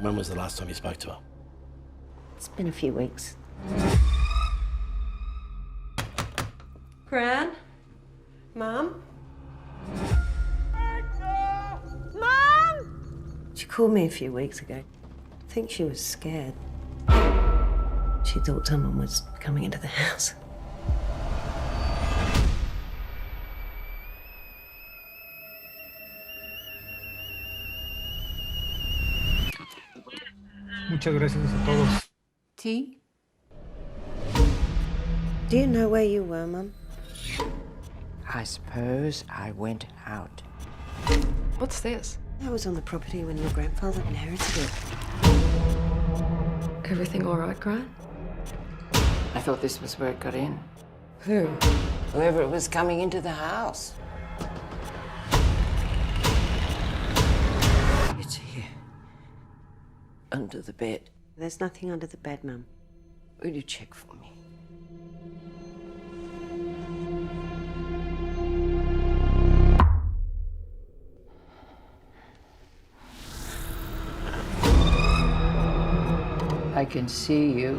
When was the last time you spoke to her? It's been a few weeks. Gran? Mom? Mom! She called me a few weeks ago. I think she was scared. She thought someone was coming into the house. Muchas gracias a todos. Tea? Do you know where you were, Mum? I suppose I went out. What's this? I was on the property when your grandfather inherited it. Everything all right, Gran? I thought this was where it got in. Who? Whoever was coming into the house. It's here. Under the bed. There's nothing under the bed, Mum. Will you check for me? I can see you.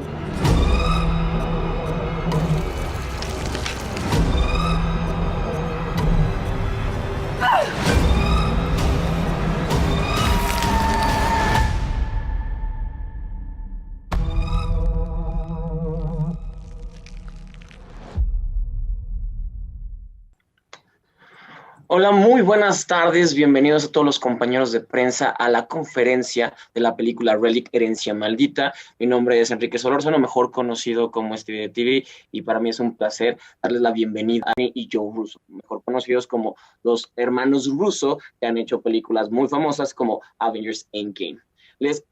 Hola, muy buenas tardes. Bienvenidos a todos los compañeros de prensa a la conferencia de la película Relic, Herencia, Maldita. Mi nombre es Enrique Solórzano, mejor conocido como Stevie de TV, y para mí es un placer darles la bienvenida a mí y Joe Russo, mejor conocidos como los hermanos Russo, que han hecho películas muy famosas como Avengers Endgame.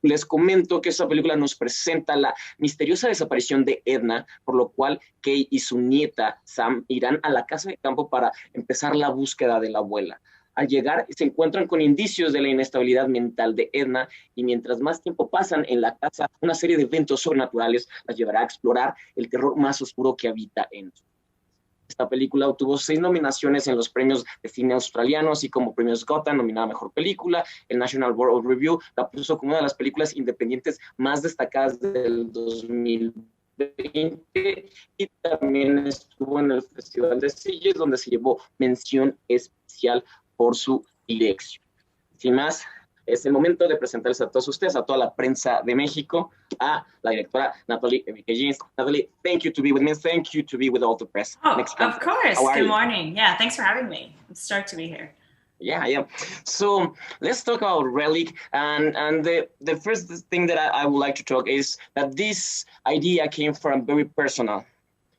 Les comento que esta película nos presenta la misteriosa desaparición de Edna, por lo cual Kay y su nieta Sam irán a la casa de campo para empezar la búsqueda de la abuela. Al llegar, se encuentran con indicios de la inestabilidad mental de Edna, y mientras más tiempo pasan en la casa, una serie de eventos sobrenaturales las llevará a explorar el terror más oscuro que habita en su. Esta película obtuvo 6 nominaciones en los premios de cine australianos, y como premios Gotham, nominada a Mejor Película. El National Board of Review la puso como una de las películas independientes más destacadas del 2020, y también estuvo en el Festival de Sitges, donde se llevó mención especial por su dirección. Sin más, es el momento de presentarles a todos ustedes, a toda la prensa de México, a la directora Natalie Érika James. Natalie, thank you to be with me. Thank you to be with all the press. Oh, of course. Good morning. Yeah, thanks for having me. I'm stoked to be here. Yeah. So let's talk about Relic. And the first thing that I would like to talk is that this idea came from a very personal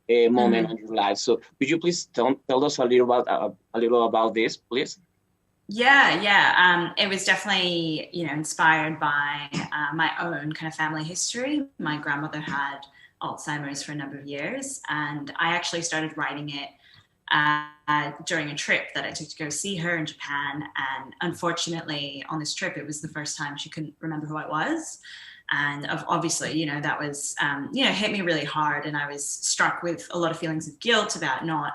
moment in your life. So could you please tell us a little about this, please? Yeah. It was definitely, inspired by my own kind of family history. My grandmother had Alzheimer's for a number of years, and I actually started writing it during a trip that I took to go see her in Japan. And unfortunately, on this trip, it was the first time she couldn't remember who I was. And obviously, that was, hit me really hard. And I was struck with a lot of feelings of guilt about not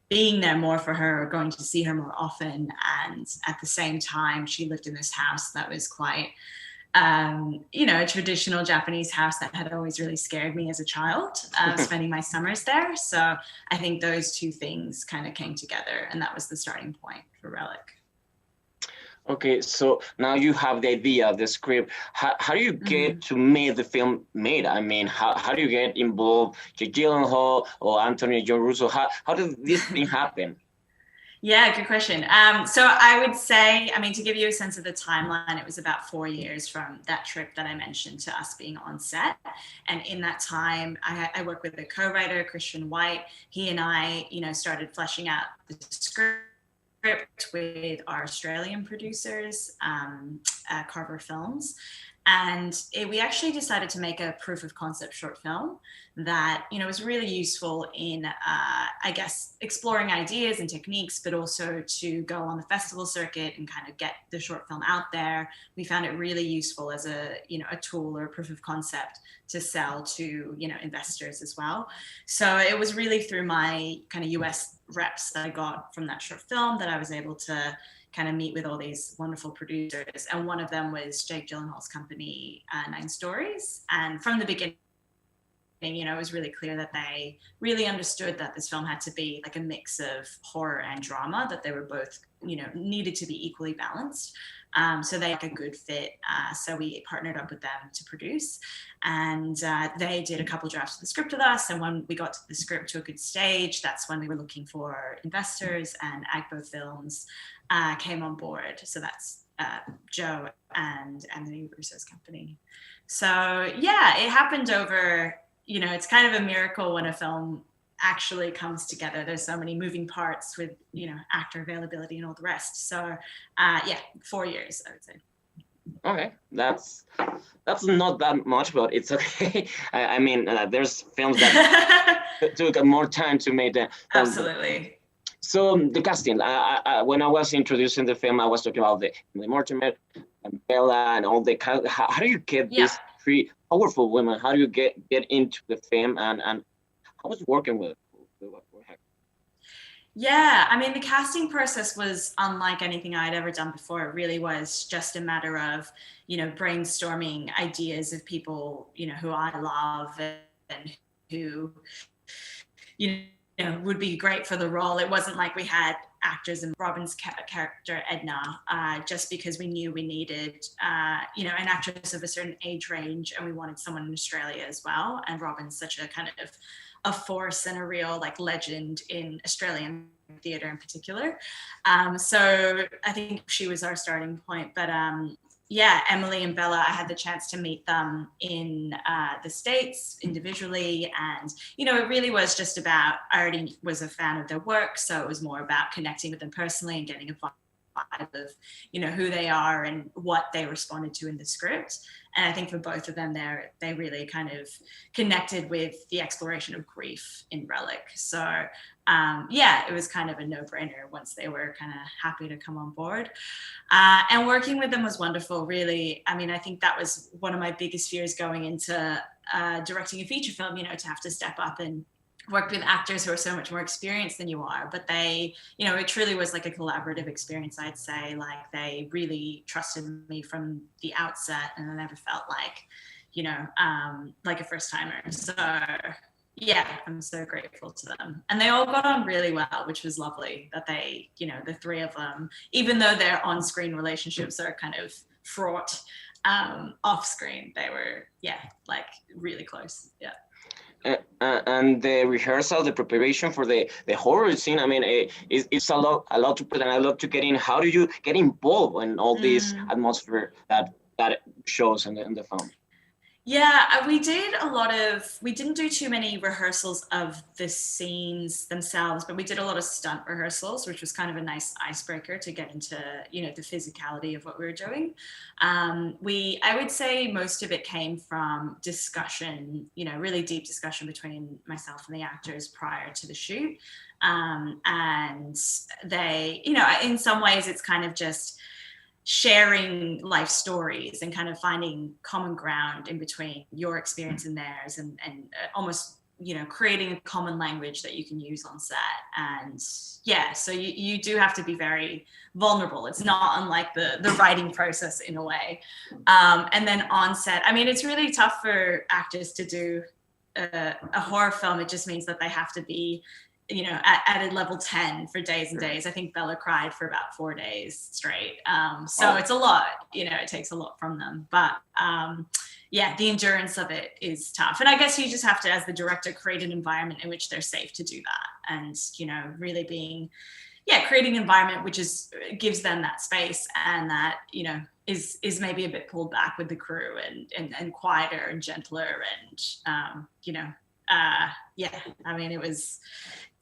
being there more for her, or going to see her more often. And at the same time, she lived in this house that was quite, a traditional Japanese house that had always really scared me as a child, spending my summers there. So I think those two things kind of came together, and that was the starting point for Relic. Okay, so now you have the idea, the script. How do you get to make the film made? I mean, how do you get involved? Jake Gyllenhaal or Anthony John Russo? How did this thing happen? Yeah, good question. So I would say, to give you a sense of the timeline, it was about 4 years from that trip that I mentioned to us being on set. And in that time, I worked with a co-writer, Christian White. He and I, started fleshing out the script with our Australian producers, Carver Films. And we actually decided to make a proof of concept short film that, was really useful in, exploring ideas and techniques, but also to go on the festival circuit and kind of get the short film out there. We found it really useful as a tool or a proof of concept to sell to, investors as well. So it was really through my kind of US reps that I got from that short film that I was able to, kind of meet with all these wonderful producers. And one of them was Jake Gyllenhaal's company, Nine Stories. And from the beginning, you know, it was really clear that they really understood that this film had to be like a mix of horror and drama, that they were both, you know, needed to be equally balanced. So they like a good fit. So we partnered up with them to produce, and they did a couple drafts of the script with us. And when we got the script to a good stage, that's when we were looking for investors, and Agbo Films came on board. So that's Joe and Anthony Russo's company. So yeah, it happened over, you know, it's kind of a miracle when a film actually comes together. There's so many moving parts with, you know, actor availability and all the rest. So yeah, 4 years, I would say. Okay, that's not that much, but it's okay. I mean, there's films that took more time to make the Absolutely. So the casting, when I was introducing the film, I was talking about the Mortimer and Bella and all the. How do you get these three powerful women? How do you get into the film, and how was working with her? Yeah, I mean, the casting process was unlike anything I'd ever done before. It really was just a matter of, you know, brainstorming ideas of people, you know, who I love and who, you know, would be great for the role. It wasn't like we had actors, and Robin's character Edna, just because we knew we needed, you know, an actress of a certain age range, and we wanted someone in Australia as well. And Robin's such a kind of a force and a real like legend in Australian theatre in particular. So I think she was our starting point. But yeah, Emily and Bella, I had the chance to meet them in the States individually. And, you know, it really was just about, I already was a fan of their work. So it was more about connecting with them personally and getting a vibe of, you know, who they are and what they responded to in the script. And I think for both of them there, they really kind of connected with the exploration of grief in Relic. So yeah, it was kind of a no-brainer once they were kind of happy to come on board. And working with them was wonderful, really. I mean, I think that was one of my biggest fears going into directing a feature film, you know, to have to step up and work with actors who are so much more experienced than you are. But they, you know, it truly was like a collaborative experience, I'd say. Like, they really trusted me from the outset, and I never felt like, you know, like a first timer. So yeah, I'm so grateful to them. And they all got on really well, which was lovely that they, you know, the three of them, even though their on-screen relationships are kind of fraught, off screen, they were, yeah, like really close. Yeah. And the rehearsal, the preparation for the horror scene, I mean, it's a lot to put, and a lot to get in. How do you get involved in all this atmosphere that shows in the film? Yeah, we didn't do too many rehearsals of the scenes themselves, but we did a lot of stunt rehearsals, which was kind of a nice icebreaker to get into, you know, the physicality of what we were doing. I would say most of it came from discussion, you know, really deep discussion between myself and the actors prior to the shoot. And they, you know, in some ways it's kind of just sharing life stories and kind of finding common ground in between your experience and theirs, and almost, you know, creating a common language that you can use on set. And yeah, so you do have to be very vulnerable. It's not unlike the writing process in a way. And then on set, I mean, it's really tough for actors to do a horror film. It just means that they have to be, you know, at a level 10 for days and days. I think Bella cried for about 4 days straight. So it's a lot, you know, it takes a lot from them. But yeah, the endurance of it is tough. And I guess you just have to, as the director, create an environment in which they're safe to do that. And, you know, really being, creating an environment which gives them that space, and that, you know, is maybe a bit pulled back with the crew, and quieter and gentler. And, you know, yeah, I mean,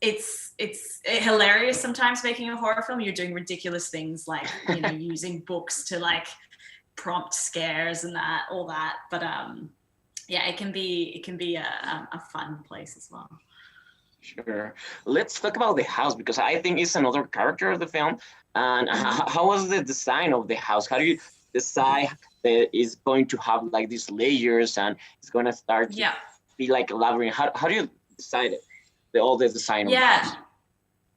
it's hilarious sometimes making a horror film. You're doing ridiculous things like, you know, using books to like prompt scares and all that. But yeah, it can be a fun place as well. Sure. Let's talk about the house, because I think it's another character of the film. And how was the design of the house? How do you decide that it's going to have like these layers and it's going to start to be like a labyrinth? How do you decide it? All the design of the house?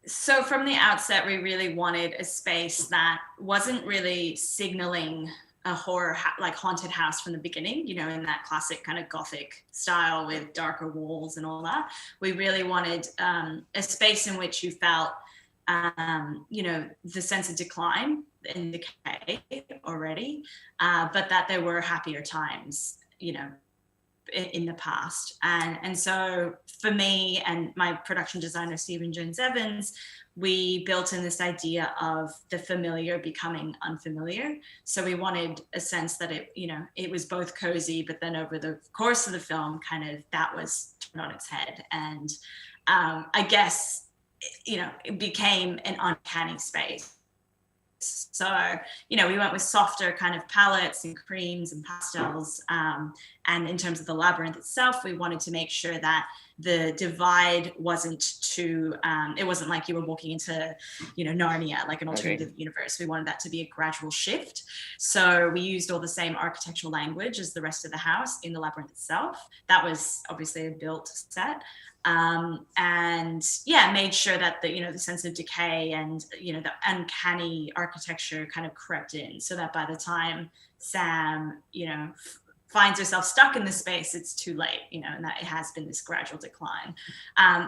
So from the outset, we really wanted a space that wasn't really signaling a horror, like haunted house from the beginning, you know, in that classic kind of Gothic style with darker walls and all that. We really wanted a space in which you felt, you know, the sense of decline and decay already, but that there were happier times, you know, in the past. And so for me and my production designer, Stephen Jones Evans, we built in this idea of the familiar becoming unfamiliar. So we wanted a sense that it, you know, it was both cozy, but then over the course of the film, kind of that was turned on its head. And I guess, you know, it became an uncanny space. So, you know, we went with softer kind of palettes and creams and pastels. And in terms of the labyrinth itself, we wanted to make sure that the divide wasn't too, it wasn't like you were walking into, you know, Narnia, like an alternative universe. We wanted that to be a gradual shift. So we used all the same architectural language as the rest of the house in the labyrinth itself. That was obviously a built set. And yeah, made sure that the, you know, the sense of decay and, you know, the uncanny architecture kind of crept in, so that by the time Sam, you know, finds herself stuck in this space, it's too late, you know, and that it has been this gradual decline.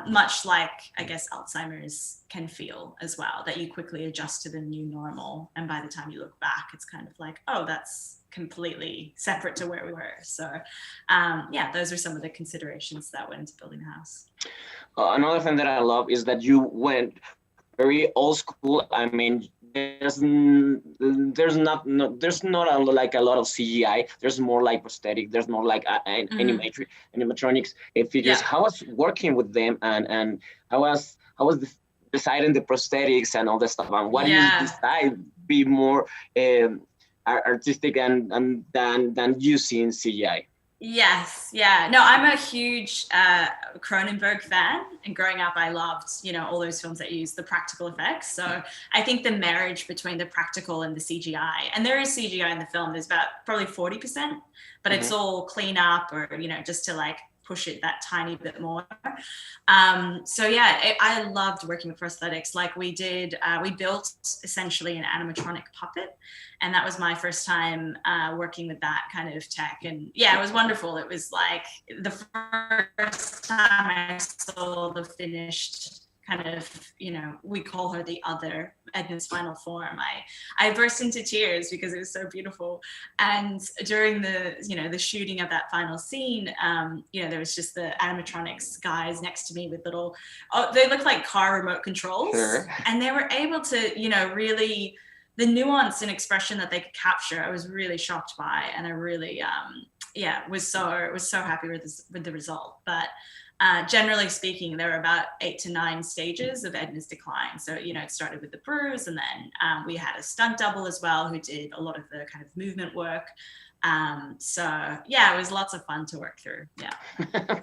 Much like, I guess, Alzheimer's can feel as well, that you quickly adjust to the new normal. And by the time you look back, it's kind of like, oh, that's completely separate to where we were. So yeah, those are some of the considerations that went into building the house. Another thing that I love is that you went very old school. I mean, there's not like a lot of CGI. There's more like prosthetic. There's more like animatronics figures. Yeah. How was working with them, and how was deciding the prosthetics and all that stuff? And what do you decide be more artistic and than using CGI? Yes, yeah. No, I'm a huge Cronenberg fan, and growing up, I loved, you know, all those films that use the practical effects. So I think the marriage between the practical and the CGI, and there is CGI in the film, there's about probably 40%, but it's all clean up, or, you know, just to like push it that tiny bit more. So yeah, I loved working with prosthetics. Like we did, we built essentially an animatronic puppet, and that was my first time working with that kind of tech. And yeah, it was wonderful. It was like the first time I saw the finished kind of, you know, we call her the other, Edna's final form. I burst into tears because it was so beautiful. And during the, you know, the shooting of that final scene, you know, there was just the animatronics guys next to me with little, they looked like car remote controls. Sure. And they were able to, you know, really, the nuance and expression that they could capture, I was really shocked by, and I really, was so happy with the result. But generally speaking, there are about 8 to 9 stages of Edna's decline. So, you know, it started with the bruise, and then we had a stunt double as well who did a lot of the kind of movement work. So yeah, it was lots of fun to work through. Yeah.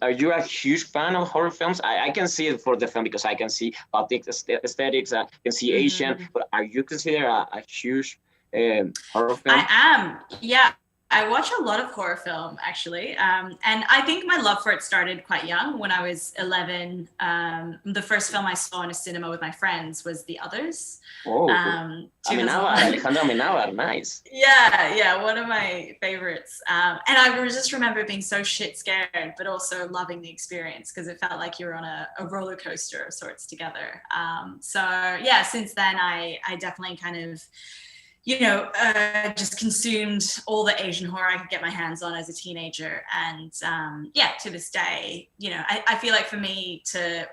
Are you a huge fan of horror films? I can see it for the film because I can see Gothic aesthetics, I can see Asian, but are you considered a huge horror film? I am, yeah. I watch a lot of horror film, actually. And I think my love for it started quite young. When I was 11, the first film I saw in a cinema with my friends was The Others. Oh, Alejandra Amenábar, nice. Yeah, one of my favorites. And I just remember being so shit scared, but also loving the experience because it felt like you were on a roller coaster of sorts together. So yeah, since then, I definitely kind of, you know, just consumed all the Asian horror I could get my hands on as a teenager. And yeah, to this day, you know, I feel like for me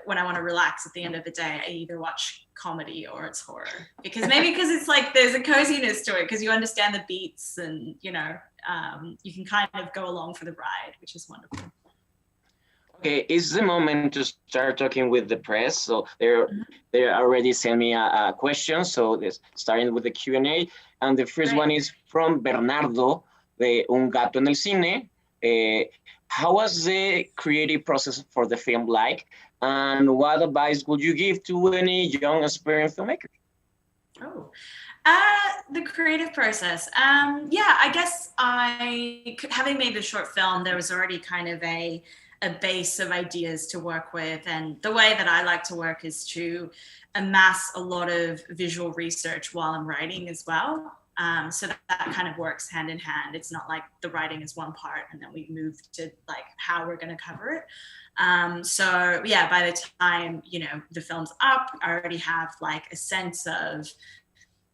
when I want to relax at the end of the day, I either watch comedy or it's horror. Because it's like there's a coziness to it because you understand the beats and, you know, you can kind of go along for the ride, which is wonderful. Okay, it's the moment to start talking with the press. So they already sent me a question. So starting with the Q&A. And the first one is from Bernardo, de Un Gato en el Cine. How was the creative process for the film like? And what advice would you give to any young aspiring filmmaker? Oh, the creative process. Yeah, I guess having made the short film, there was already kind of a a base of ideas to work with. And the way that I like to work is to amass a lot of visual research while I'm writing as well. So that kind of works hand in hand. It's not like the writing is one part and then we move to like how we're going to cover it. So yeah, by the time, you know, the film's up, I already have like a sense of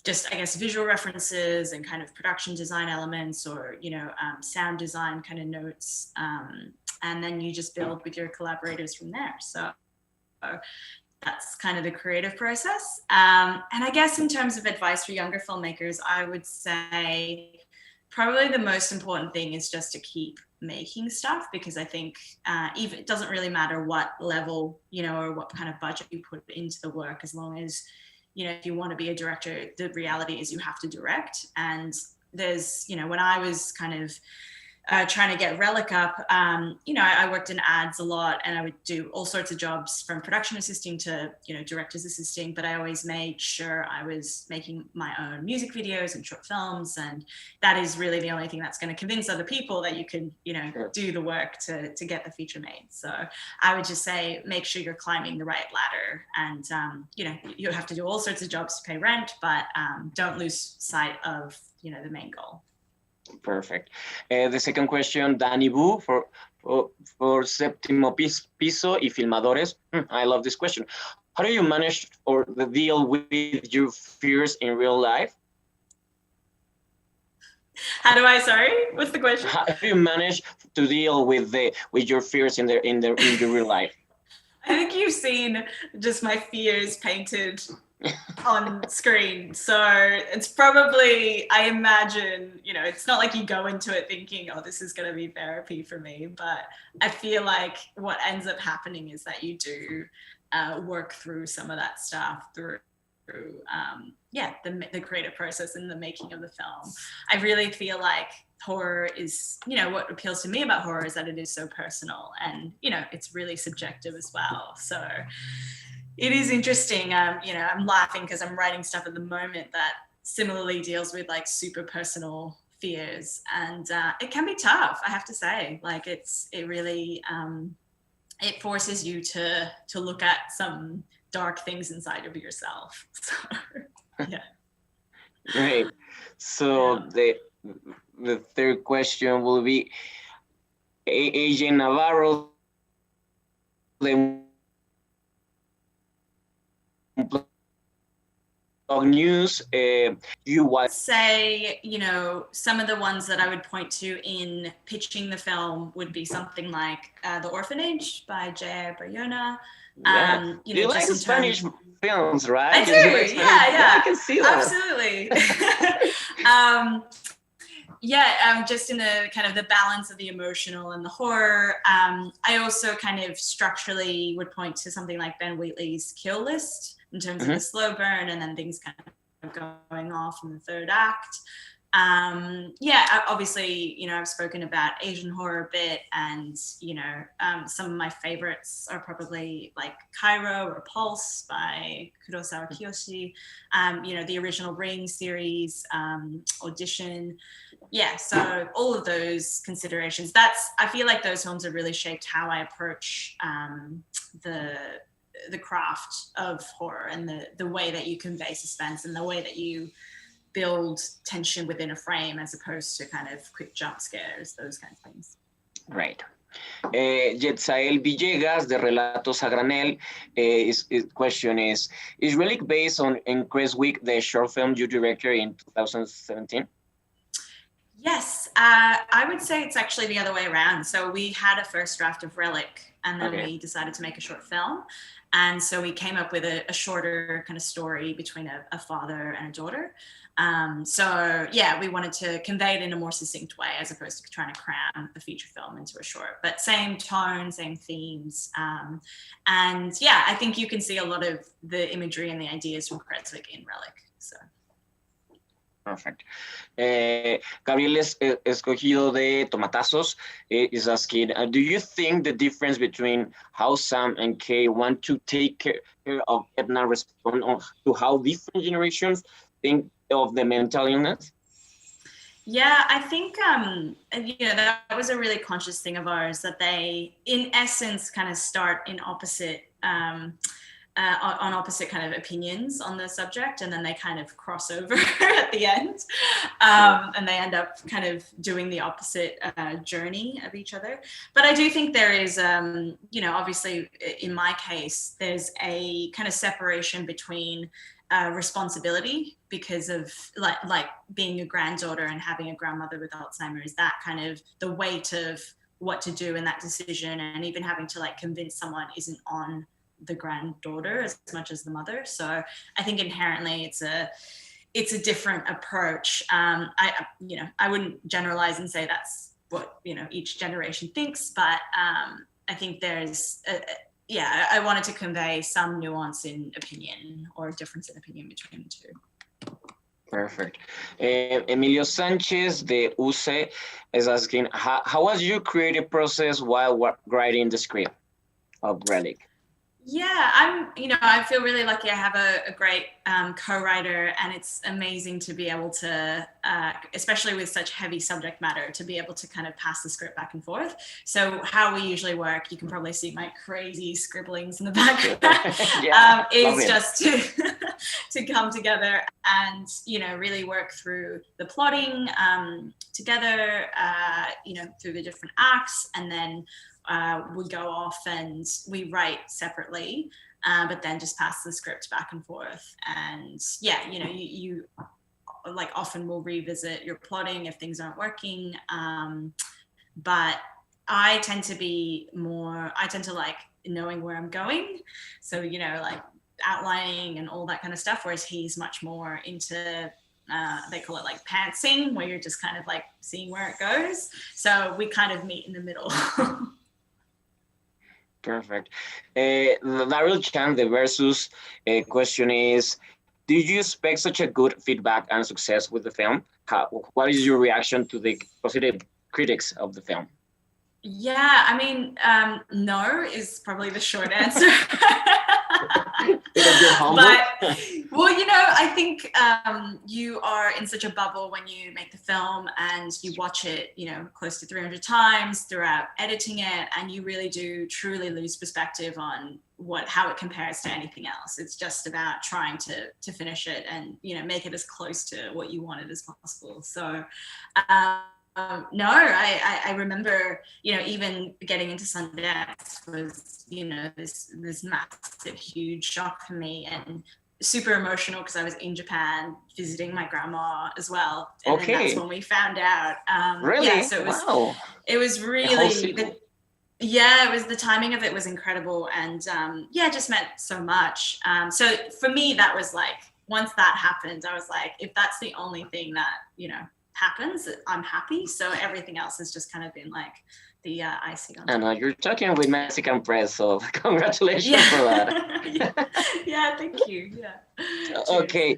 just, I guess, visual references and kind of production design elements, or, you know, sound design kind of notes. And then you just build with your collaborators from there. So that's kind of the creative process. And I guess in terms of advice for younger filmmakers, I would say probably the most important thing is just to keep making stuff, because I think even it doesn't really matter what level, you know, or what kind of budget you put into the work, as long as, you know, if you want to be a director, the reality is you have to direct. And there's, you know, when I was kind of trying to get Relic up, you know, I worked in ads a lot, and I would do all sorts of jobs from production assisting to, you know, director's assisting, but I always made sure I was making my own music videos and short films. And that is really the only thing that's going to convince other people that you can, you know, do the work to get the feature made. So I would just say, make sure you're climbing the right ladder, and, you know, you have to do all sorts of jobs to pay rent, but don't lose sight of, you know, the main goal. Perfect. The second question, Danny Boo, for Séptimo Piso y Filmadores. I love this question. How do you manage or deal with your fears in real life? How do I, sorry, what's the question? How do you manage to deal with your fears in your real life? I think you've seen just my fears painted on screen. So it's probably, I imagine, you know, it's not like you go into it thinking, oh, this is going to be therapy for me, but I feel like what ends up happening is that you do work through some of that stuff through the creative process and the making of the film. I really feel like horror is, you know, what appeals to me about horror is that it is so personal, and, you know, it's really subjective as well. So it is interesting. You know, I'm laughing because I'm writing stuff at the moment that similarly deals with like super personal fears, and it can be tough, I have to say. Like it really it forces you to look at some dark things inside of yourself. So yeah. Great. So the third question will be AJ Navarro. News, you would say, you know, some of the ones that I would point to in pitching the film would be something like The Orphanage by J. Bayona. Yeah. You know, you like Spanish films, right? I do, yeah. I can see that. Absolutely. Just in the kind of the balance of the emotional and the horror. I also kind of structurally would point to something like Ben Wheatley's Kill List in terms of the slow burn and then things kind of going off in the third act. Obviously, you know, I've spoken about Asian horror a bit, and, you know, some of my favorites are probably like Cairo or Pulse by Kurosawa Kiyoshi, you know, the original Ring series, Audition. Yeah, so all of those considerations, I feel like those films have really shaped how I approach the craft of horror, and the way that you convey suspense and the way that you build tension within a frame, as opposed to kind of quick jump scares, those kinds of things. Right. Yetzael Villegas de Relatos a Granel, his question is Relic based on Creswick, the short film you directed in 2017? Yes, I would say it's actually the other way around. So we had a first draft of Relic, and then we decided to make a short film. And so we came up with a shorter kind of story between a father and a daughter. We wanted to convey it in a more succinct way, as opposed to trying to cram a feature film into a short, but same tone, same themes. I think you can see a lot of the imagery and the ideas from Creswick in Relic. So. Perfect. Gabriel Escogido de Tomatazos is asking, do you think the difference between how Sam and Kay want to take care of Edna respond to how different generations think of the mental illness? Yeah, I think that was a really conscious thing of ours, that they, in essence, kind of start in opposite on opposite kind of opinions on the subject, and then they kind of cross over at the end, and they end up kind of doing the opposite journey of each other. But I do think there is, obviously in my case, there's a kind of separation between responsibility, because of like being a granddaughter and having a grandmother with Alzheimer's, that kind of the weight of what to do in that decision, and even having to like convince someone isn't on the granddaughter as much as the mother. So I think inherently it's a different approach. I wouldn't generalize and say that's what each generation thinks, but I think there's I wanted to convey some nuance in opinion, or difference in opinion between the two. Perfect. Emilio Sanchez de UCE is asking, how was your creative process while writing the script of Relic? Yeah, I feel really lucky. I have a great co-writer, and it's amazing to be able to, especially with such heavy subject matter, to be able to kind of pass the script back and forth. So how we usually work, you can probably see my crazy scribblings in the background, is just to come together and, really work through the plotting together, through the different acts, and then we go off and we write separately, but then just pass the script back and forth. And you like often will revisit your plotting if things aren't working. But I tend to like knowing where I'm going. So, like outlining and all that kind of stuff, whereas he's much more into they call it like pantsing, where you're just kind of like seeing where it goes. So we kind of meet in the middle. Perfect. Daryl Chan, the versus question is, did you expect such a good feedback and success with the film? What is your reaction to the positive critics of the film? Yeah, I mean, no is probably the short answer. But, well, I think you are in such a bubble when you make the film, and you watch it, close to 300 times throughout editing it, and you really do truly lose perspective on how it compares to anything else. It's just about trying to finish it and, make it as close to what you wanted as possible. So, no, I remember, even getting into Sundance was, this massive, huge shock for me, and super emotional because I was in Japan visiting my grandma as well. And then that's when we found out. Really? Yeah, so it was really, it was, the timing of it was incredible, and it just meant so much. So for me, that was like, once that happened, I was like, if that's the only thing that, happens, I'm happy. So everything else has just kind of been like the icing on top. And you're talking with Mexican press, so congratulations for that. Yeah, thank you. Yeah. Okay,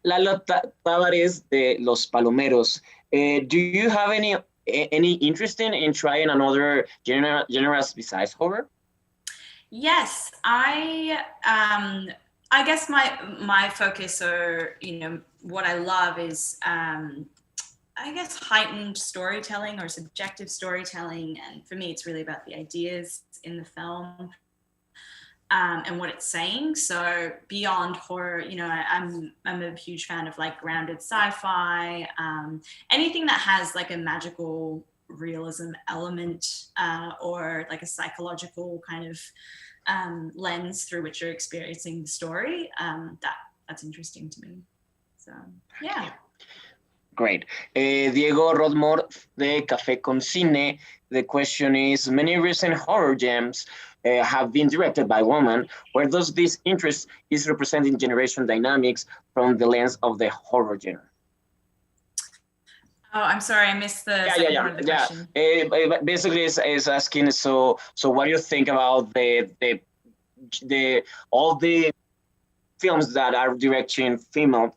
Lalo Tavares de Los Palomeros. Do you have any interest in trying another genres besides horror? Yes, I guess my focus, or what I love is I guess heightened storytelling or subjective storytelling, and for me it's really about the ideas in the film and what it's saying. So beyond horror, I'm a huge fan of like grounded sci-fi, anything that has like a magical realism element, or like a psychological kind of lens through which you're experiencing the story. That's interesting to me. So yeah. Great. Diego Rodmore de Café con Cine. The question is, many recent horror gems have been directed by women. Where does this interest is representing generation dynamics from the lens of the horror genre? Oh, I'm sorry, I missed the second part of the question. Basically, it's asking, so what do you think about all the films that are directing female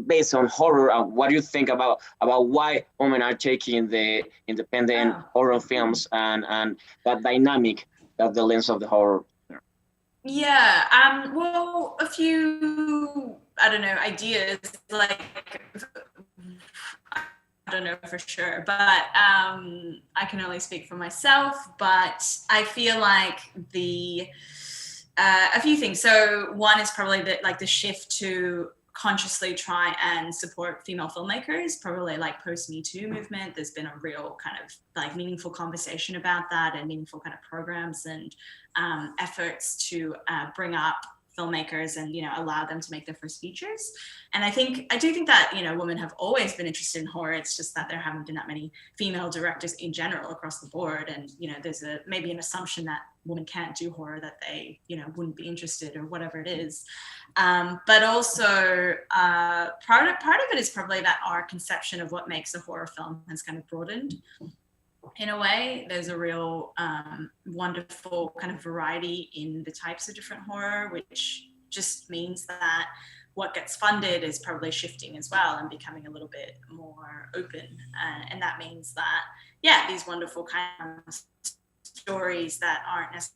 based on horror? What do you think about why women are taking the independent horror films and that dynamic of the lens of the horror? Yeah, well, a few, I don't know, ideas, like don't know for sure, but I can only speak for myself. But I feel like a few things. So one is probably the shift to consciously try and support female filmmakers, probably like post Me Too movement. There's been a real kind of like meaningful conversation about that, and meaningful kind of programs and efforts to bring up filmmakers and, allow them to make their first features. And I do think that, women have always been interested in horror. It's just that there haven't been that many female directors in general across the board. And, there's maybe an assumption that women can't do horror, that they, wouldn't be interested or whatever it is. But also part of it is probably that our conception of what makes a horror film has kind of broadened. In a way, there's a real wonderful kind of variety in the types of different horror, which just means that what gets funded is probably shifting as well and becoming a little bit more open. And that means that, these wonderful kind of stories that aren't necessarily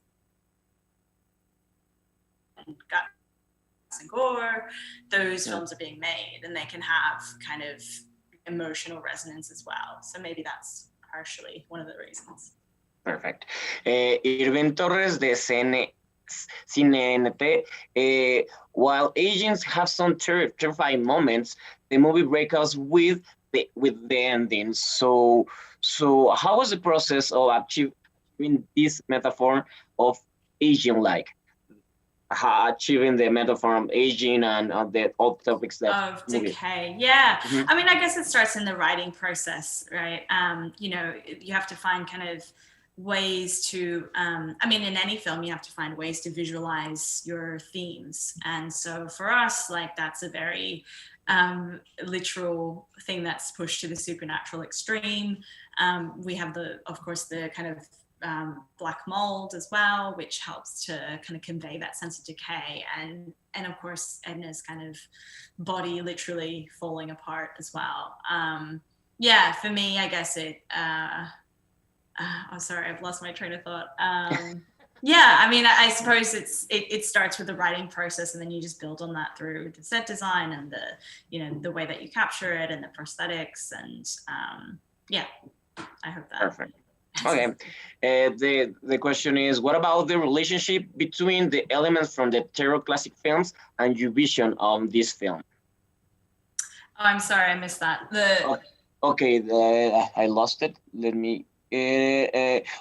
guts and gore, those films are being made, and they can have kind of emotional resonance as well. So maybe that's partially one of the reasons. Perfect. Irving Torres de CNNT. While agents have some terrifying moments, the movie breaks us with the ending. So how was the process of achieving this metaphor of aging, like achieving the metaphor of aging and the all topics that of decay? Yeah. Mm-hmm. I mean, I guess it starts in the writing process, right? You have to find kind of ways to in any film you have to find ways to visualize your themes. And so for us, like, that's a very literal thing that's pushed to the supernatural extreme. We have the kind of black mold as well, which helps to kind of convey that sense of decay, and of course Edna's kind of body literally falling apart as well. For me, I guess it sorry, I've lost my train of thought. I suppose it starts with the writing process, and then you just build on that through the set design and the way that you capture it and the prosthetics, and I hope that. Perfect. Okay. The question is, what about the relationship between the elements from the terror classic films and your vision of this film? Oh, I'm sorry, I missed that. I lost it. Let me.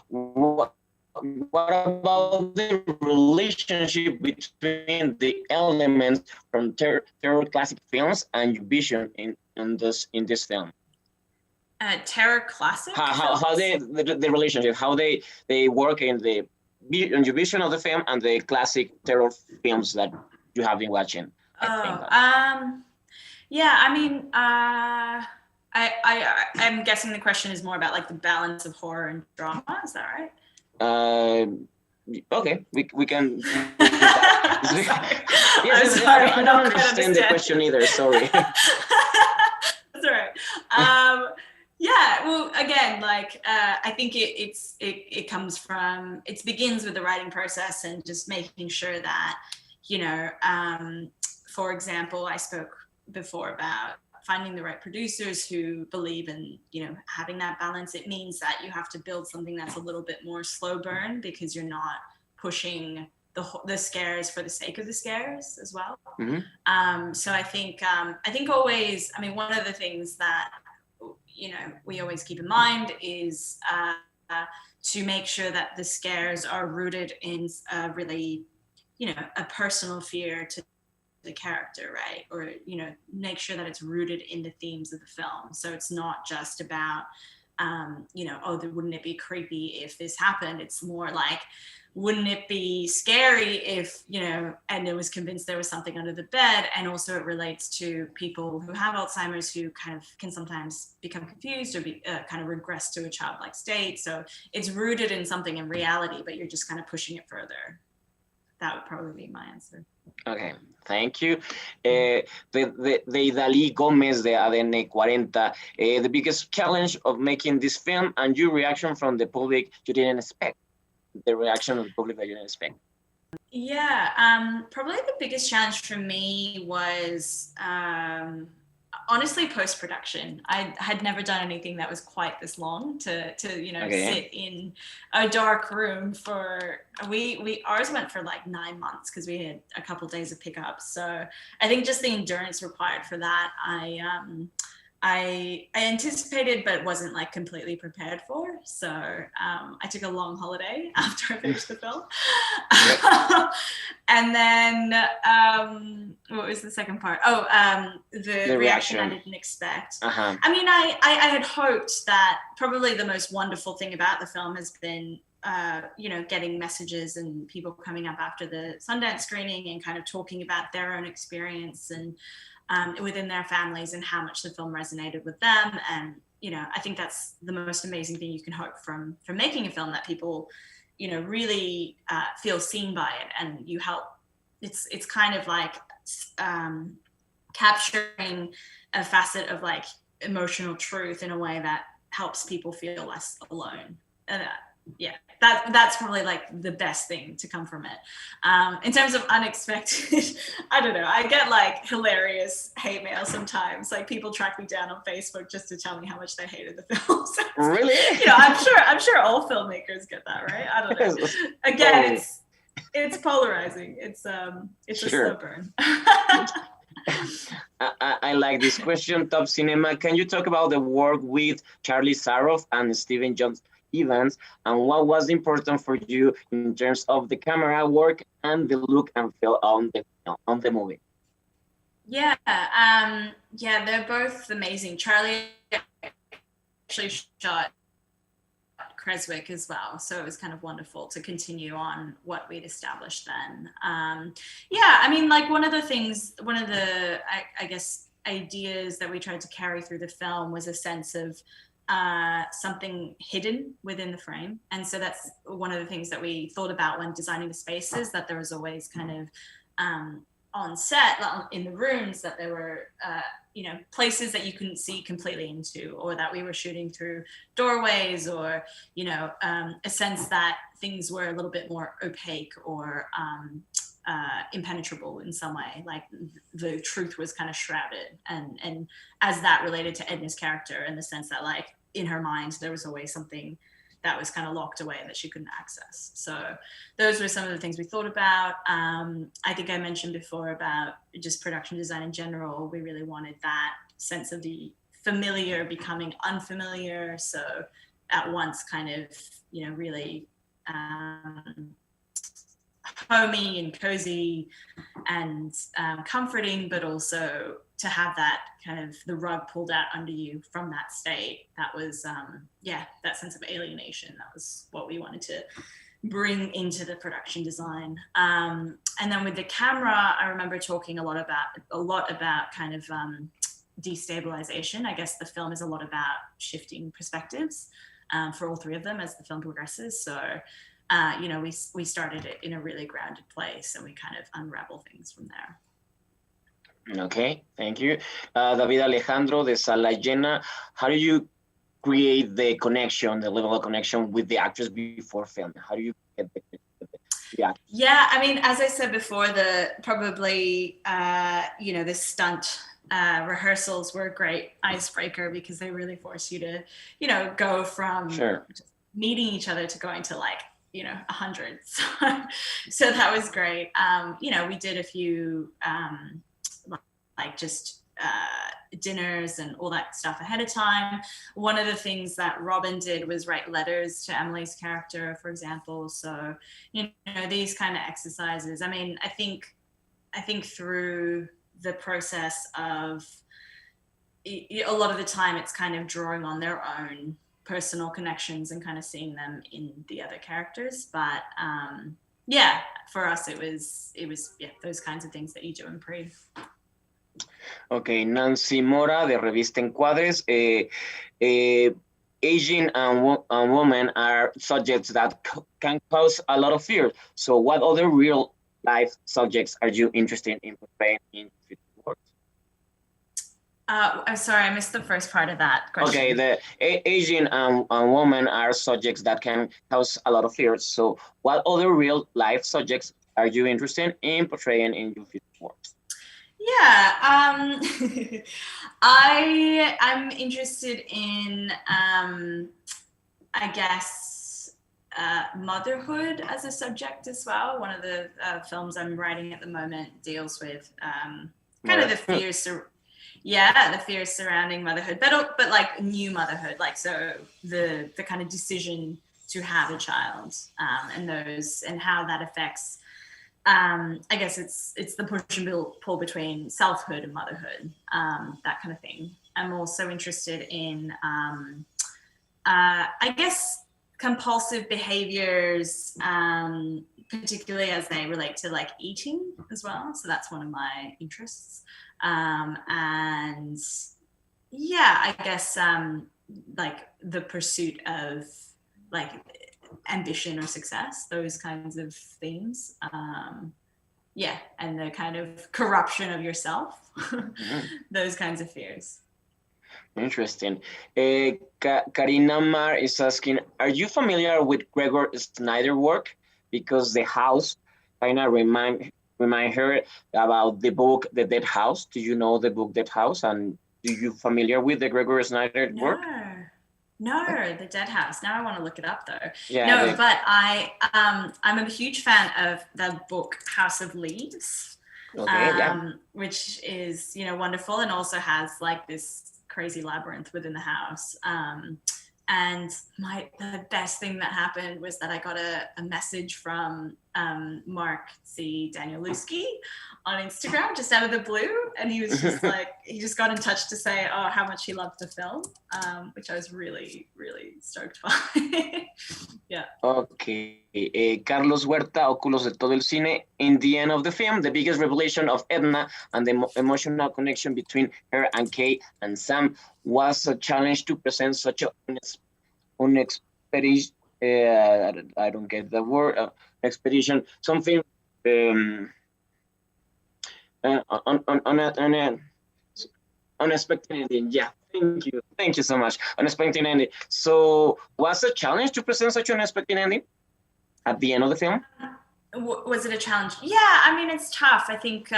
What about the relationship between the elements from terror classic films and your vision in this film? Terror classic? How the relationship, how they work in your vision of the film and the classic terror films that you have been watching. I'm guessing the question is more about like the balance of horror and drama. Is that right? Okay, we can. I'm sorry, I don't understand the question either. Sorry. That's all right. Well, again, I think it comes from, it begins with the writing process and just making sure that, for example, I spoke before about finding the right producers who believe in, having that balance. It means that you have to build something that's a little bit more slow burn, because you're not pushing the scares for the sake of the scares as well. Mm-hmm. So I think always, one of the things that, we always keep in mind is to make sure that the scares are rooted in really, a personal fear to the character, right? Or, make sure that it's rooted in the themes of the film. So it's not just about, wouldn't it be creepy if this happened? It's more like, wouldn't it be scary if, Edna was convinced there was something under the bed? And also it relates to people who have Alzheimer's, who kind of can sometimes become confused or kind of regress to a childlike state. So it's rooted in something in reality, but you're just kind of pushing it further. That would probably be my answer. Okay, thank you. De Natalie Gómez de ADN 40, the biggest challenge of making this film and your reaction from the public you didn't expect. The reaction of the public that you didn't expect. Yeah, probably the biggest challenge for me was honestly, post-production. I had never done anything that was quite this long to sit in a dark room for, ours went for like 9 months because we had a couple of days of pickups. So I think just the endurance required for that, I anticipated, but wasn't like completely prepared for. So I took a long holiday after I finished the film. And then what was the second part? The reaction I didn't expect. I mean, I had hoped that probably the most wonderful thing about the film has been getting messages and people coming up after the Sundance screening and kind of talking about their own experience and within their families and how much the film resonated with them. And, I think that's the most amazing thing you can hope from making a film, that people, really feel seen by it, and you help. It's kind of like capturing a facet of like emotional truth in a way that helps people feel less alone. And that's probably like the best thing to come from it. In terms of unexpected, I don't know, I get like hilarious hate mail sometimes. Like people track me down on Facebook just to tell me how much they hated the film. So, really? I'm sure all filmmakers get that, right? I don't know. Again, it's polarizing. It's a slow burn. I like this question. Top Cinema, can you talk about the work with Charlie Saroff and Steven Jones Evans, and what was important for you in terms of the camera work and the look and feel on the movie? Yeah, they're both amazing. Charlie actually shot Creswick as well, so it was kind of wonderful to continue on what we'd established then. I mean, like one of the I guess ideas that we tried to carry through the film was a sense of something hidden within the frame. And so that's one of the things that we thought about when designing the spaces, that there was always kind of on set, in the rooms, that there were places that you couldn't see completely into, or that we were shooting through doorways, or a sense that things were a little bit more opaque or impenetrable in some way, like the truth was kind of shrouded, and as that related to Edna's character, in the sense that like in her mind there was always something that was kind of locked away that she couldn't access. So those were some of the things we thought about. I think I mentioned before about just production design in general. We really wanted that sense of the familiar becoming unfamiliar, so at once kind of really homey and cozy and comforting, but also to have that kind of the rug pulled out under you from that state. That was that sense of alienation. That was what we wanted to bring into the production design. And then with the camera, I remember talking a lot about kind of destabilization. I guess the film is a lot about shifting perspectives for all three of them as the film progresses. So we started it in a really grounded place, and we kind of unravel things from there. Okay, thank you. David Alejandro de Sala Llena, how do you create the level of connection with the actors before filming? How do you get the actors? Yeah, I mean, as I said before, the stunt rehearsals were a great icebreaker, because they really force you to, go from just meeting each other to going to 100. So that was great. We did a few dinners and all that stuff ahead of time. One of the things that Robin did was write letters to Emily's character, for example. So, these kind of exercises. I mean, I think through the process of a lot of the time, it's kind of drawing on their own personal connections and kind of seeing them in the other characters. But for us, it was those kinds of things that you do in pre. Okay, Nancy Mora de Revista Encuadres. Aging and women are subjects that can cause a lot of fear. So what other real life subjects are you interested in portraying in future works? I'm sorry, I missed the first part of that question. Okay, the aging and women are subjects that can cause a lot of fear. So what other real life subjects are you interested in portraying in your future works? Yeah, I'm interested in, I guess, motherhood as a subject as well. One of the films I'm writing at the moment deals with kind of the fears. The fears surrounding motherhood, but like new motherhood, like so the kind of decision to have a child, and how that affects. I guess it's the push and pull between selfhood and motherhood, that kind of thing. I'm also interested in, I guess, compulsive behaviors, particularly as they relate to like eating as well. So that's one of my interests. And yeah, I guess like the pursuit of like ambition or success, those kinds of themes. Yeah, and the kind of corruption of yourself, those kinds of fears. Interesting. Karina Mar is asking, are you familiar with Gregor Snyder's work? Because The House kind of remind her about the book The Dead House. Do you know the book Dead House? And do you familiar with the Gregor Snyder work? No, The Dead House. Now I want to look it up though. Yeah, but I'm a huge fan of the book House of Leaves, which is, you know, wonderful, and also has like this crazy labyrinth within the house. And the best thing that happened was that I got a message from Mark C. Danielewski on Instagram just out of the blue, and he was just like, he just got in touch to say how much he loved the film, which I was really, really stoked by. Yeah. Okay. Carlos Huerta, Óculos de todo el cine. In the end of the film, the biggest revelation of Edna and the emotional connection between her and Kay and Sam was a challenge to present such an expedition. I don't get the word. Expedition. Something unexpected ending. Yeah. Thank you so much. Unexpected ending. So, was a challenge to present such an unexpected ending at the end of the film? Was it a challenge? Yeah, I mean, it's tough. I think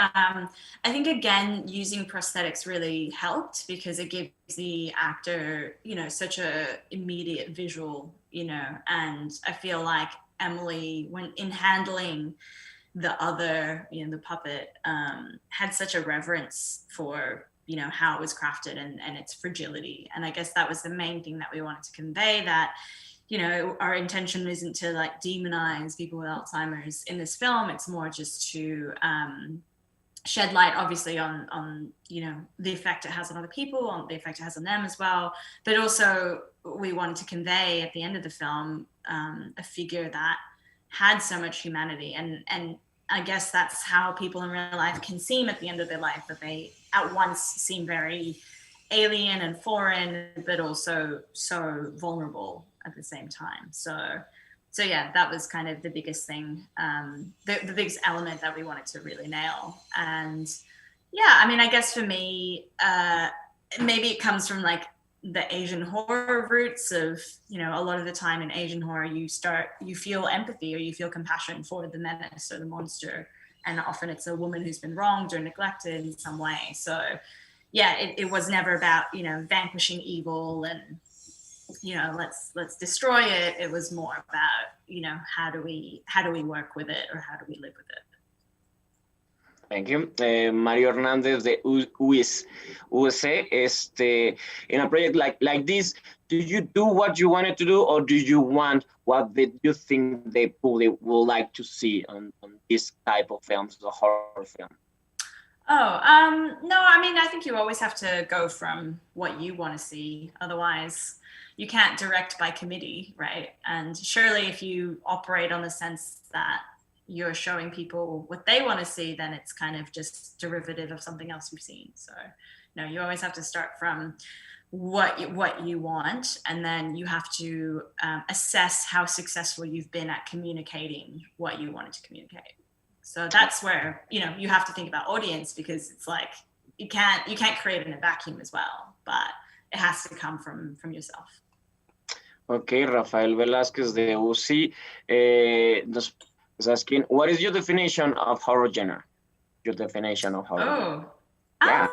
again, using prosthetics really helped because it gives the actor, you know, such a immediate visual, you know, and I feel like Emily, when in handling the other, you know, the puppet, had such a reverence for, you know, how it was crafted and its fragility. And I guess that was the main thing that we wanted to convey, that, you know, our intention isn't to like demonize people with Alzheimer's in this film. It's more just to shed light, obviously, on you know, the effect it has on other people, on the effect it has on them as well. But also, we wanted to convey at the end of the film a figure that had so much humanity, and I guess that's how people in real life can seem at the end of their life, that they at once seem very alien and foreign, but also so vulnerable at the same time. So yeah, that was kind of the biggest thing, the biggest element that we wanted to really nail. And yeah, I mean, I guess for me, maybe it comes from like the Asian horror roots of, you know, a lot of the time in Asian horror, you feel empathy or you feel compassion for the menace or the monster. And often it's a woman who's been wronged or neglected in some way. So yeah, it was never about, you know, vanquishing evil and, you know, let's destroy it. It was more about, you know, how do we work with it, or how do we live with it? Thank you. Mario Hernandez de USA. In a project like this, do you do what you wanted to do, or do you want what you think the public would like to see on this type of films, a horror film? No, I mean, I think you always have to go from what you want to see. Otherwise, you can't direct by committee, right? And surely if you operate on the sense that you're showing people what they want to see, then it's kind of just derivative of something else you've seen. So no, you always have to start from what you want, and then you have to assess how successful you've been at communicating what you wanted to communicate. So that's where, you know, you have to think about audience, because it's like you can't create in a vacuum as well, but it has to come from yourself. Okay, Rafael Velázquez de UCI is asking, what is your definition of horror genre? Your definition of horror? Yeah.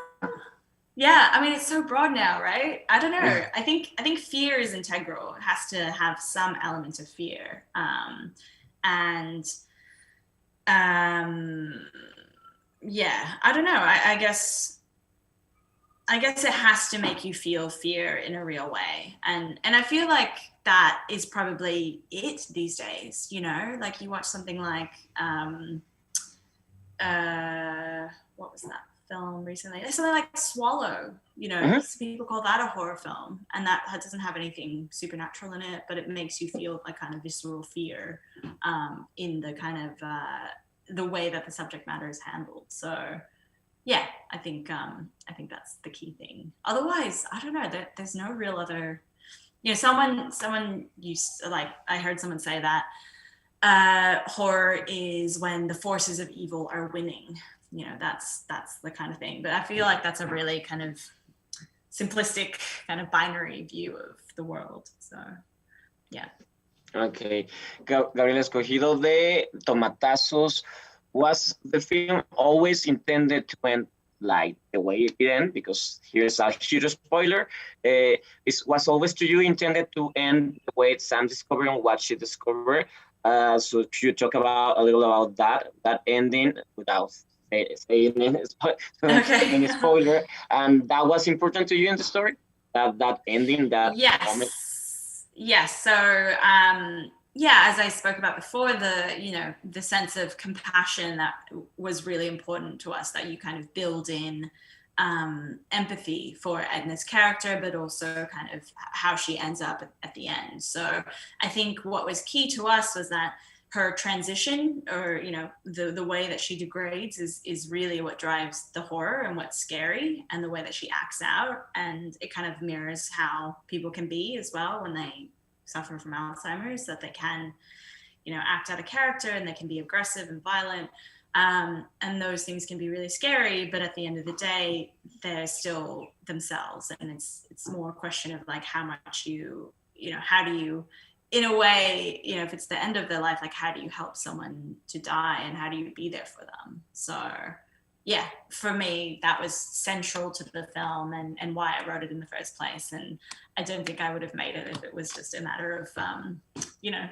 Yeah, I mean it's so broad now, right? I don't know. I think fear is integral. It has to have some element of fear, and yeah, I don't know. I guess it has to make you feel fear in a real way, and I feel like that is probably it these days. You know, like you watch something like what was that film recently? There's something like Swallow, you know, people call that a horror film, and that doesn't have anything supernatural in it, but it makes you feel like kind of visceral fear in the kind of the way that the subject matter is handled. So yeah, I think that's the key thing. Otherwise, I don't know, there's no real other, you know, someone used, like, I heard someone say that horror is when the forces of evil are winning. You know, that's the kind of thing. But I feel like that's a really kind of simplistic, kind of binary view of the world. So, yeah. Okay. Gabriel Escogido de Tomatazos. Was the film always intended to end like the way it ended? Because here's a huge spoiler. Was always to you intended to end the way Sam discovered and what she discovered? So could you talk about a little about that ending without saying any spoiler? And that was important to you in the story? That ending, that moment? Yes. So yeah, as I spoke about before, the sense of compassion that was really important to us, that you kind of build in empathy for Edna's character, but also kind of how she ends up at the end. So I think what was key to us was that her transition, or, you know, the way that she degrades is really what drives the horror and what's scary, and the way that she acts out. And it kind of mirrors how people can be as well when they suffer from Alzheimer's, that they can, you know, act out a character and they can be aggressive and violent. And those things can be really scary, but at the end of the day, they're still themselves. And it's more a question of like how much you know, how do you, in a way, you know, if it's the end of their life, like how do you help someone to die and how do you be there for them? So yeah, for me, that was central to the film and why I wrote it in the first place. And I don't think I would have made it if it was just a matter of, you know,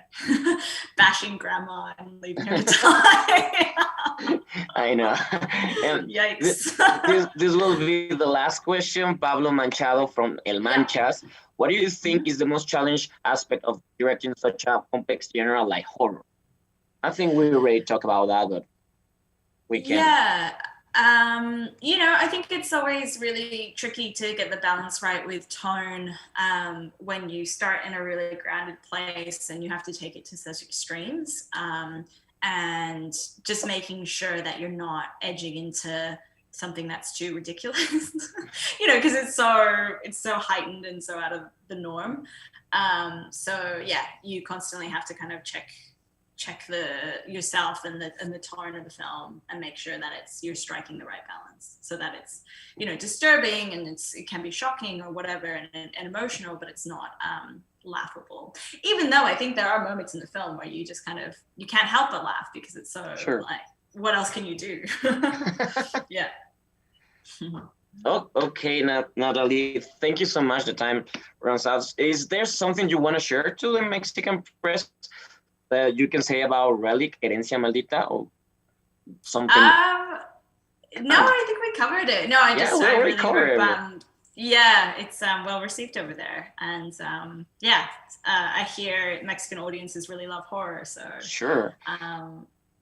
bashing grandma and leaving her to die. I know. And yikes. This will be the last question. Pablo Manchado from El Manchas. What do you think is the most challenging aspect of directing such a complex genre like horror? I think we already talked about that, but we can. Yeah. You know, I think it's always really tricky to get the balance right with tone when you start in a really grounded place and you have to take it to such extremes, and just making sure that you're not edging into something that's too ridiculous, you know, because it's so heightened and so out of the norm. So yeah, you constantly have to kind of check yourself and the tone of the film and make sure that you're striking the right balance, so that it's, you know, disturbing and it can be shocking or whatever and emotional, but it's not laughable. Even though I think there are moments in the film where you just kind of, you can't help but laugh because it's so like, what else can you do? Yeah. Oh, okay, Natalie, thank you so much. The time runs out. Is there something you want to share to the Mexican press that you can say about Relic, Herencia, Maldita, or something? No, I think we covered it. No, I really hope, yeah, it's well received over there, and yeah, I hear Mexican audiences really love horror, so sure.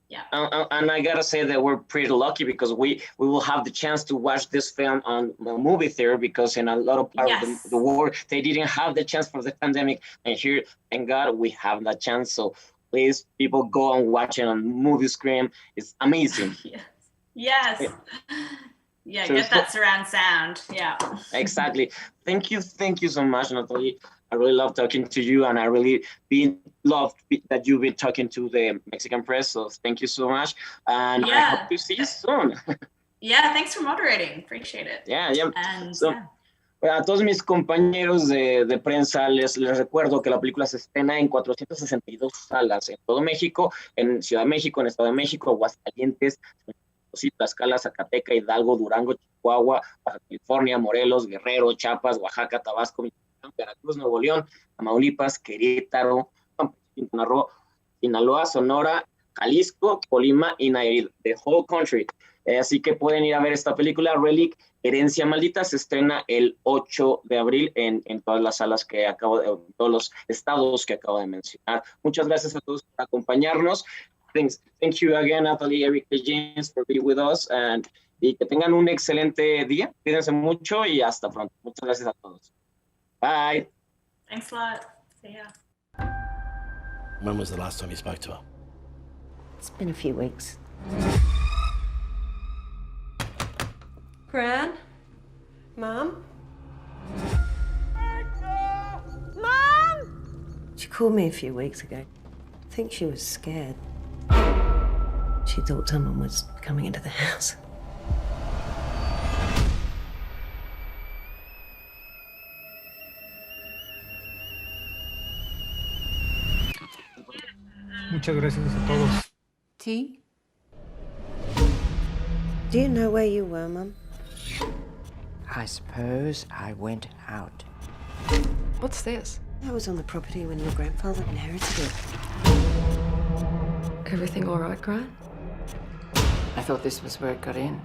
Yeah. And I gotta say that we're pretty lucky because we will have the chance to watch this film on a movie theater, because in a lot of parts of the world they didn't have the chance for the pandemic, and here, thank God, we have that chance. So please, people, go and watch it on movie screen. It's amazing. Yes. Yeah, so get that surround sound. Yeah. Exactly. Thank you so much, Natalie. I really love talking to you, and I really loved that you've been talking to the Mexican press. So thank you so much, and I hope to see you soon. Yeah, thanks for moderating. Appreciate it. Yeah. And a todos mis compañeros de prensa, les recuerdo que la película se estrena en 462 salas en todo México, en Ciudad de México, en Estado de México, Aguascalientes, Potosí, Tlaxcala, Zacatecas, Hidalgo, Durango, Chihuahua, Baja California, Morelos, Guerrero, Chiapas, Oaxaca, Tabasco, Michoacán, Veracruz, Nuevo León, Tamaulipas, Querétaro, Quintana Roo, Sinaloa, Sonora, Jalisco, Colima y Nayarit, the whole country. Así que pueden ir a ver esta película, Relic, Herencia Maldita. Se estrena el 8 de abril en todas las salas que en todos los estados que acabo de mencionar. Muchas gracias a todos por acompañarnos. Thank you again, Natalie Érika James, for being with us. Y que tengan un excelente día. Cuídense mucho y hasta pronto. Muchas gracias a todos. Bye. Thanks a lot. See ya. When was the last time you spoke to her? It's been a few weeks. Gran? Mom? She called me a few weeks ago. I think she was scared. She thought someone was coming into the house. Muchas gracias a todos. Tea? Do you know where you were, Mum? I suppose I went out. What's this? That was on the property when your grandfather inherited it. Everything all right, Gran? I thought this was where it got in.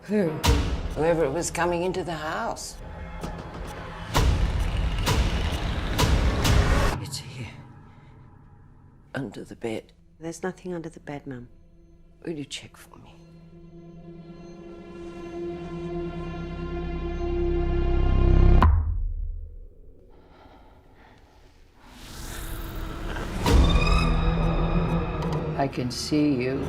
Who? Whoever was coming into the house. It's here. Under the bed. There's nothing under the bed, Mum. Will you check for me? I can see you.